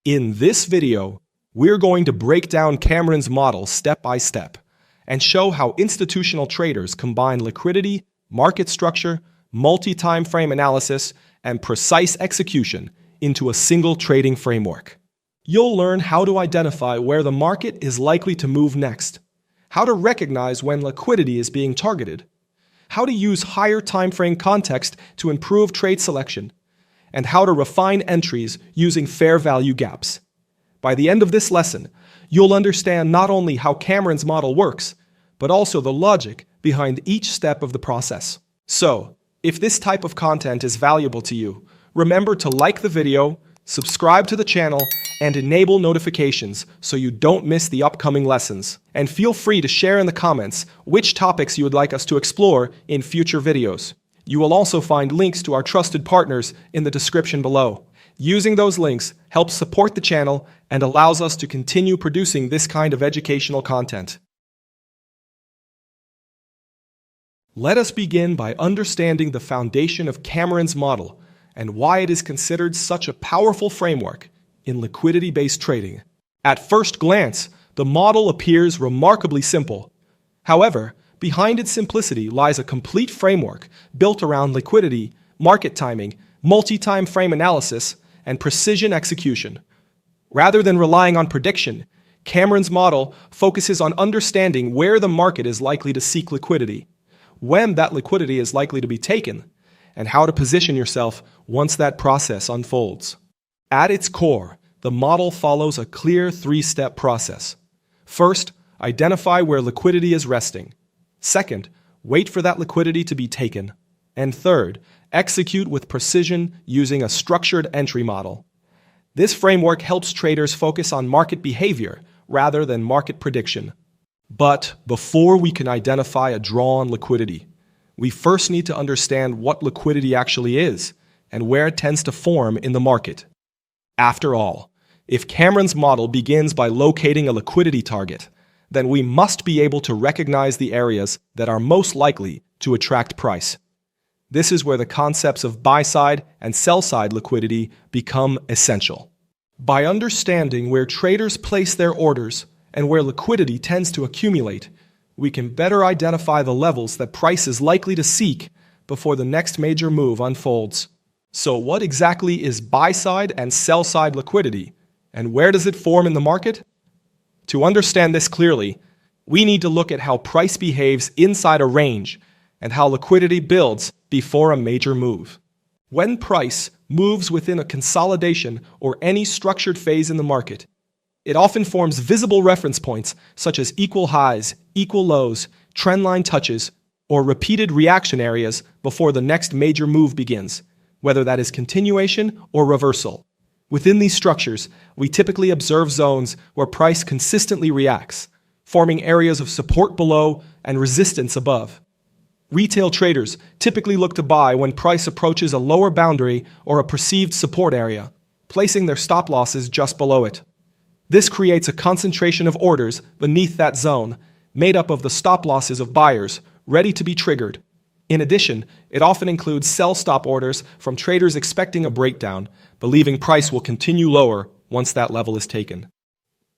In this video, we're going to break down Cameron's model step by step and show how institutional traders combine liquidity, market structure, multi-time frame analysis, and precise execution into a single trading framework. You'll learn how to identify where the market is likely to move next, how to recognize when liquidity is being targeted, how to use higher time frame context to improve trade selection, and how to refine entries using fair value gaps. By the end of this lesson, you'll understand not only how Cameron's model works, but also the logic behind each step of the process. So, if this type of content is valuable to you, remember to like the video, subscribe to the channel, and enable notifications so you don't miss the upcoming lessons. And feel free to share in the comments which topics you would like us to explore in future videos. You will also find links to our trusted partners in the description below. Using those links helps support the channel and allows us to continue producing this kind of educational content. Let us begin by understanding the foundation of Cameron's model and why it is considered such a powerful framework in liquidity-based trading. At first glance, the model appears remarkably simple. However, behind its simplicity lies a complete framework built around liquidity, market timing, multi-time frame analysis, and precision execution. Rather than relying on prediction, Cameron's model focuses on understanding where the market is likely to seek liquidity, when that liquidity is likely to be taken, and how to position yourself once that process unfolds. At its core, the model follows a clear three-step process. First, identify where liquidity is resting. Second, wait for that liquidity to be taken. And third, execute with precision using a structured entry model. This framework helps traders focus on market behavior rather than market prediction. But before we can identify a draw on liquidity, we first need to understand what liquidity actually is and where it tends to form in the market. After all, if Cameron's model begins by locating a liquidity target, then we must be able to recognize the areas that are most likely to attract price. This is where the concepts of buy-side and sell-side liquidity become essential. By understanding where traders place their orders and where liquidity tends to accumulate, we can better identify the levels that price is likely to seek before the next major move unfolds. So what exactly is buy-side and sell-side liquidity, and where does it form in the market? To understand this clearly, we need to look at how price behaves inside a range and how liquidity builds before a major move. When price moves within a consolidation or any structured phase in the market, it often forms visible reference points such as equal highs, equal lows, trendline touches, or repeated reaction areas before the next major move begins, whether that is continuation or reversal. Within these structures, we typically observe zones where price consistently reacts, forming areas of support below and resistance above. Retail traders typically look to buy when price approaches a lower boundary or a perceived support area, placing their stop losses just below it. This creates a concentration of orders beneath that zone, made up of the stop losses of buyers, ready to be triggered. In addition, it often includes sell stop orders from traders expecting a breakdown, believing price will continue lower once that level is taken.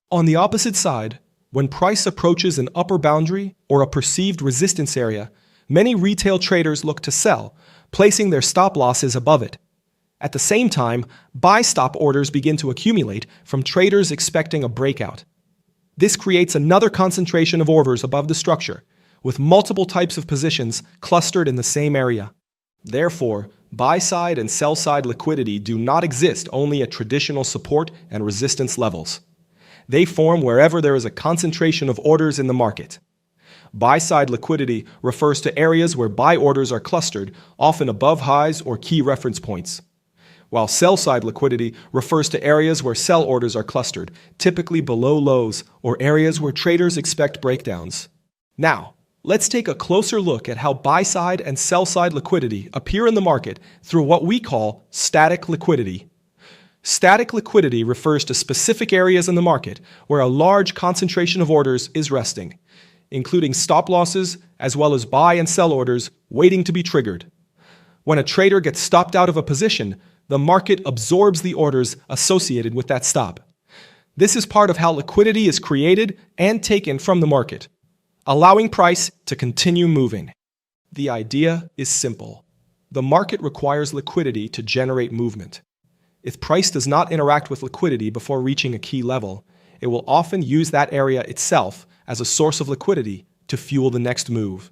On the opposite side, when price approaches an upper boundary or a perceived resistance area, many retail traders look to sell, placing their stop losses above it. At the same time, buy stop orders begin to accumulate from traders expecting a breakout. This creates another concentration of orders above the structure, with multiple types of positions clustered in the same area. Therefore, buy-side and sell-side liquidity do not exist only at traditional support and resistance levels. They form wherever there is a concentration of orders in the market. Buy-side liquidity refers to areas where buy orders are clustered, often above highs or key reference points, while sell-side liquidity refers to areas where sell orders are clustered, typically below lows or areas where traders expect breakdowns. Now, let's take a closer look at how buy-side and sell-side liquidity appear in the market through what we call static liquidity. Static liquidity refers to specific areas in the market where a large concentration of orders is resting, including stop losses as well as buy and sell orders waiting to be triggered. When a trader gets stopped out of a position, the market absorbs the orders associated with that stop. This is part of how liquidity is created and taken from the market, allowing price to continue moving. The idea is simple. The market requires liquidity to generate movement. If price does not interact with liquidity before reaching a key level, it will often use that area itself as a source of liquidity to fuel the next move.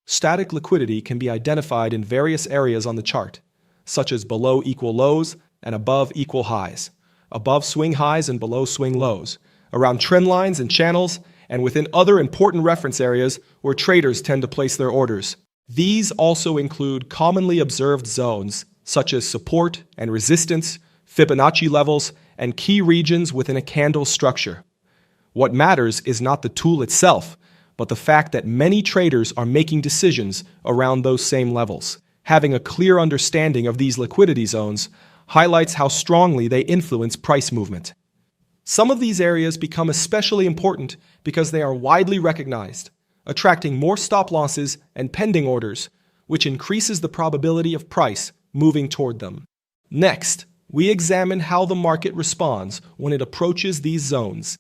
Static liquidity can be identified in various areas on the chart, such as below equal lows and above equal highs, above swing highs and below swing lows, around trend lines and channels, and within other important reference areas where traders tend to place their orders. These also include commonly observed zones, such as support and resistance, Fibonacci levels, and key regions within a candle structure. What matters is not the tool itself, but the fact that many traders are making decisions around those same levels. Having a clear understanding of these liquidity zones highlights how strongly they influence price movement. Some of these areas become especially important because they are widely recognized, attracting more stop losses and pending orders, which increases the probability of price moving toward them. Next, we examine how the market responds when it approaches these zones.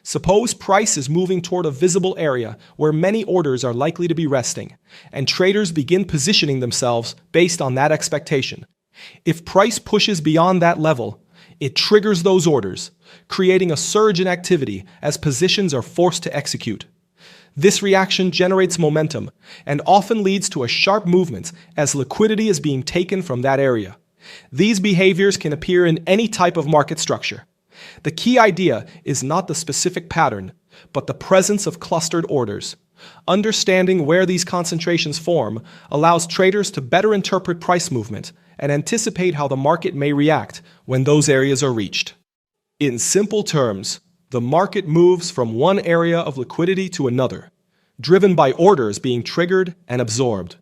Suppose price is moving toward a visible area where many orders are likely to be resting, and traders begin positioning themselves based on that expectation. If price pushes beyond that level, it triggers those orders, creating a surge in activity as positions are forced to execute. This reaction generates momentum and often leads to a sharp movement as liquidity is being taken from that area. These behaviors can appear in any type of market structure. The key idea is not the specific pattern, but the presence of clustered orders. Understanding where these concentrations form allows traders to better interpret price movement and anticipate how the market may react when those areas are reached. In simple terms, the market moves from one area of liquidity to another, driven by orders being triggered and absorbed.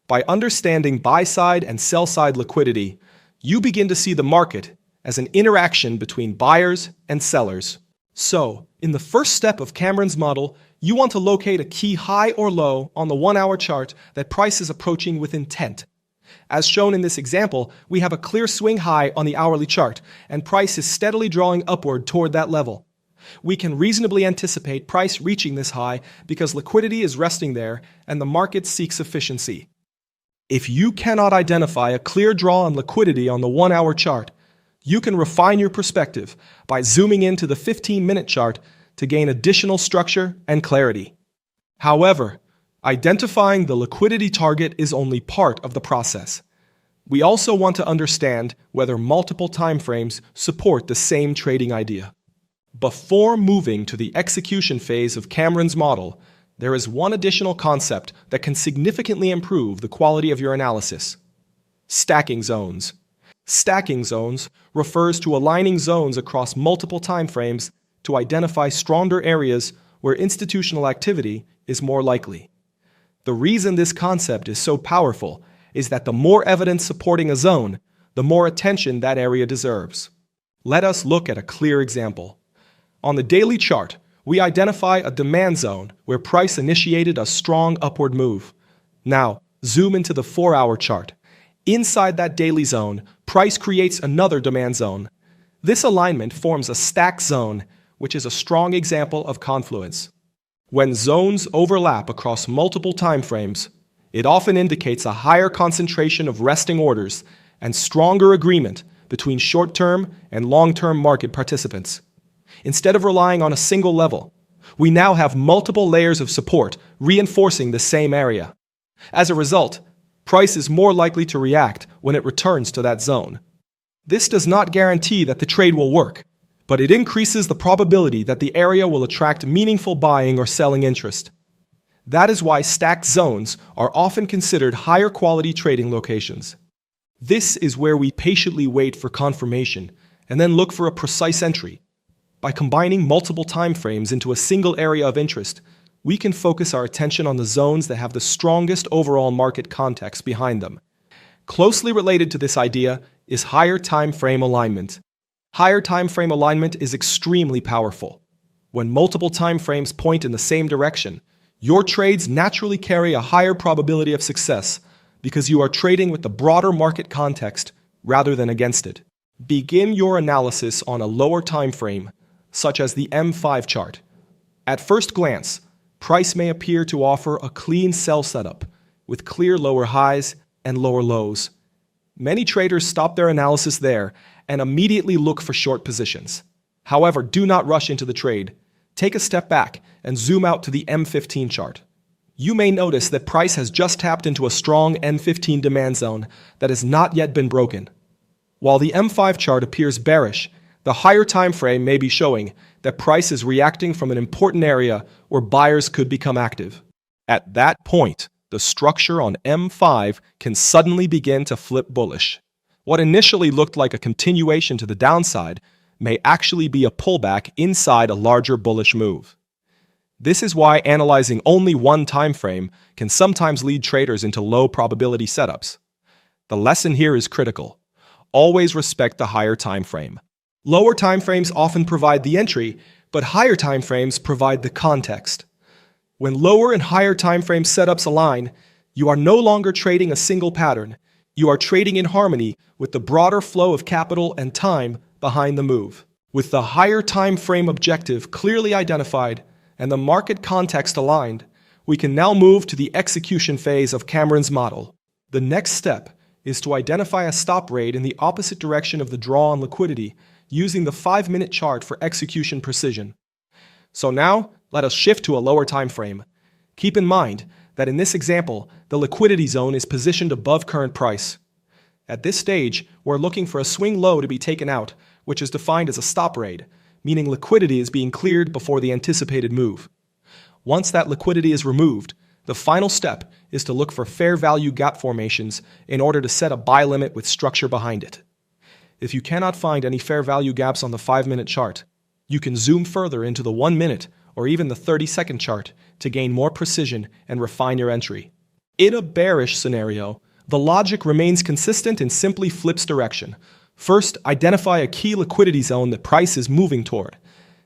By understanding buy-side and sell-side liquidity, you begin to see the market as an interaction between buyers and sellers. So, in the first step of Cameron's model, you want to locate a key high or low on the 1-hour chart that price is approaching with intent. As shown in this example, we have a clear swing high on the hourly chart, and price is steadily drawing upward toward that level. We can reasonably anticipate price reaching this high because liquidity is resting there and the market seeks efficiency. If you cannot identify a clear draw on liquidity on the 1-hour chart, you can refine your perspective by zooming into the 15-minute chart to gain additional structure and clarity. However, identifying the liquidity target is only part of the process. We also want to understand whether multiple timeframes support the same trading idea. Before moving to the execution phase of Cameron's model, there is one additional concept that can significantly improve the quality of your analysis: stacking zones. Stacking zones refers to aligning zones across multiple timeframes to identify stronger areas where institutional activity is more likely. The reason this concept is so powerful is that the more evidence supporting a zone, the more attention that area deserves. Let us look at a clear example. On the daily chart, we identify a demand zone where price initiated a strong upward move. Now, zoom into the 4-hour chart. Inside that daily zone, price creates another demand zone. This alignment forms a stack zone, which is a strong example of confluence. When zones overlap across multiple timeframes, it often indicates a higher concentration of resting orders and stronger agreement between short-term and long-term market participants. Instead of relying on a single level, we now have multiple layers of support reinforcing the same area. As a result, price is more likely to react when it returns to that zone. This does not guarantee that the trade will work, but it increases the probability that the area will attract meaningful buying or selling interest. That is why stacked zones are often considered higher quality trading locations. This is where we patiently wait for confirmation and then look for a precise entry. By combining multiple timeframes into a single area of interest, we can focus our attention on the zones that have the strongest overall market context behind them. Closely related to this idea is higher time frame alignment. Higher time frame alignment is extremely powerful. When multiple time frames point in the same direction, your trades naturally carry a higher probability of success because you are trading with the broader market context rather than against it. Begin your analysis on a lower time frame, such as the M5 chart. At first glance, price may appear to offer a clean sell setup, with clear lower highs and lower lows. Many traders stop their analysis there and immediately look for short positions. However, do not rush into the trade. Take a step back and zoom out to the M15 chart. You may notice that price has just tapped into a strong M15 demand zone that has not yet been broken. While the M5 chart appears bearish, the higher time frame may be showing that price is reacting from an important area where buyers could become active. At that point, the structure on M5 can suddenly begin to flip bullish. What initially looked like a continuation to the downside may actually be a pullback inside a larger bullish move. This is why analyzing only one time frame can sometimes lead traders into low probability setups. The lesson here is critical. Always respect the higher time frame. Lower time frames often provide the entry, but higher time frames provide the context. When lower and higher time frame setups align, you are no longer trading a single pattern. You are trading in harmony with the broader flow of capital and time behind the move. With the higher time frame objective clearly identified and the market context aligned, we can now move to the execution phase of Cameron's model. The next step is to identify a stop rate in the opposite direction of the draw on liquidity using the 5-minute chart for execution precision. So now, let us shift to a lower time frame. Keep in mind that in this example, the liquidity zone is positioned above current price. At this stage, we're looking for a swing low to be taken out, which is defined as a stop rate, meaning liquidity is being cleared before the anticipated move. Once that liquidity is removed, the final step is to look for fair value gap formations in order to set a buy limit with structure behind it. If you cannot find any fair value gaps on the 5-minute chart, you can zoom further into the 1-minute or even the 30-second chart to gain more precision and refine your entry. In a bearish scenario, the logic remains consistent and simply flips direction. First, identify a key liquidity zone that price is moving toward.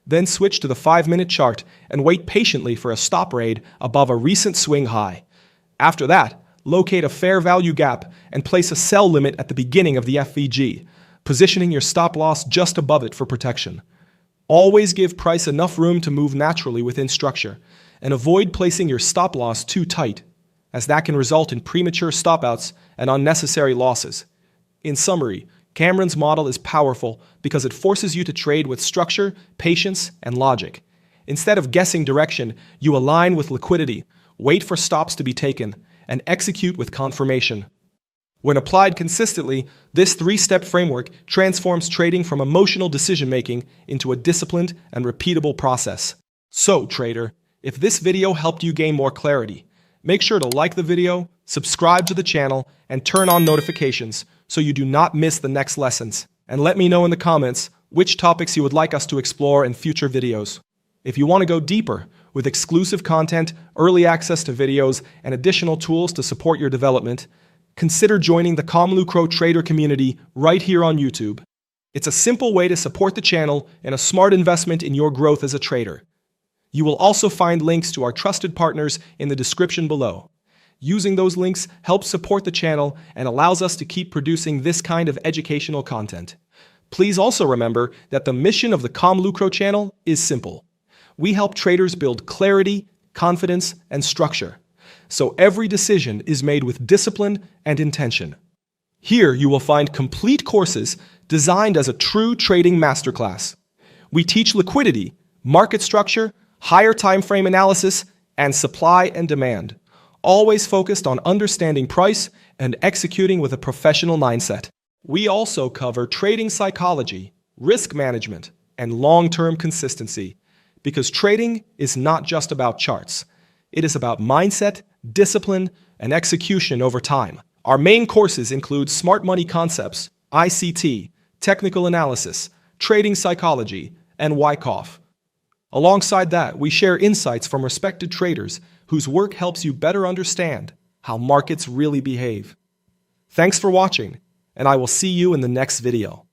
Then switch to the 5-minute chart and wait patiently for a stop rate above a recent swing high. After that, locate a fair value gap and place a sell limit at the beginning of the FVG, positioning your stop loss just above it for protection. Always give price enough room to move naturally within structure, and avoid placing your stop loss too tight, as that can result in premature stop-outs and unnecessary losses. In summary, Cameron's model is powerful because it forces you to trade with structure, patience, and logic. Instead of guessing direction, you align with liquidity, wait for stops to be taken, and execute with confirmation. When applied consistently, this 3-step framework transforms trading from emotional decision-making into a disciplined and repeatable process. So, trader, if this video helped you gain more clarity, make sure to like the video, subscribe to the channel, and turn on notifications so you do not miss the next lessons. And let me know in the comments which topics you would like us to explore in future videos. If you want to go deeper with exclusive content, early access to videos, and additional tools to support your development, consider joining the Lucro Trader community right here on YouTube. It's a simple way to support the channel and a smart investment in your growth as a trader. You will also find links to our trusted partners in the description below. Using those links helps support the channel and allows us to keep producing this kind of educational content. Please also remember that the mission of the Lucro channel is simple. We help traders build clarity, confidence, and structure, so every decision is made with discipline and intention. Here you will find complete courses designed as a true trading masterclass. We teach liquidity, market structure, higher time frame analysis, and supply and demand, always focused on understanding price and executing with a professional mindset. We also cover trading psychology, risk management, and long-term consistency, because trading is not just about charts. It is about mindset, discipline, and execution over time. Our main courses include Smart Money Concepts, ICT, Technical Analysis, Trading Psychology, and Wyckoff. Alongside that, we share insights from respected traders whose work helps you better understand how markets really behave. Thanks for watching, and I will see you in the next video.